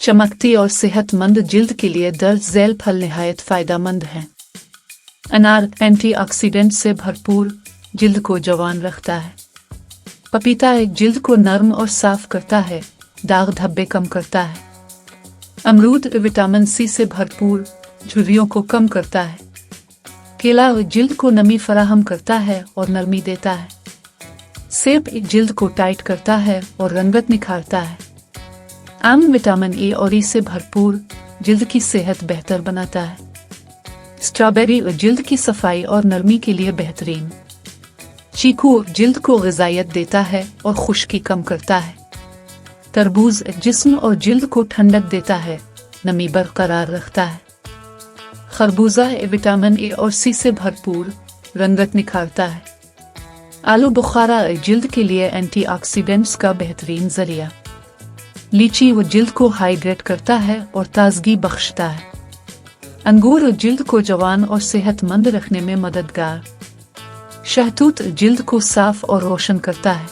चमकती और सेहतमंद जिल्द के लिए दर्ज झैल फल निहायत फ़ायदेमंद हैं। अनार एंटीऑक्सीडेंट से भरपूर, जिल्द को जवान रखता है। पपीता जिल्द को नरम और साफ करता है, दाग धब्बे कम करता है। अमरूद विटामिन सी से भरपूर, झुर्रियों को कम करता है। केला जिल्द को नमी फराहम करता है और नरमी देता है। सेब जिल्द को टाइट करता है और रंगत निखारता है। आम विटामिन ए और ई से भरपूर, जिल्द की सेहत बेहतर बनाता है। स्ट्रॉबेरी जिल्द की सफाई और नरमी के लिए बेहतरीन। चीकू जिल्द को ग़िज़ाइयत देता है और खुश्की कम करता है। तरबूज जिस्म और जिल्द को ठंडक देता है, नमी बरकरार रखता है। खरबूजा विटामिन ए और सी से भरपूर, रंगत निखारता है। आलू बुखारा जिल्द के लिए एंटीऑक्सीडेंट्स का बेहतरीन ज़रिया। लीची जिल्द को हाइड्रेट करता है और ताजगी बख्शता है। अंगूर जिल्द को जवान और सेहतमंद रखने में मददगार। शहतूत जिल्द को साफ और रोशन करता है।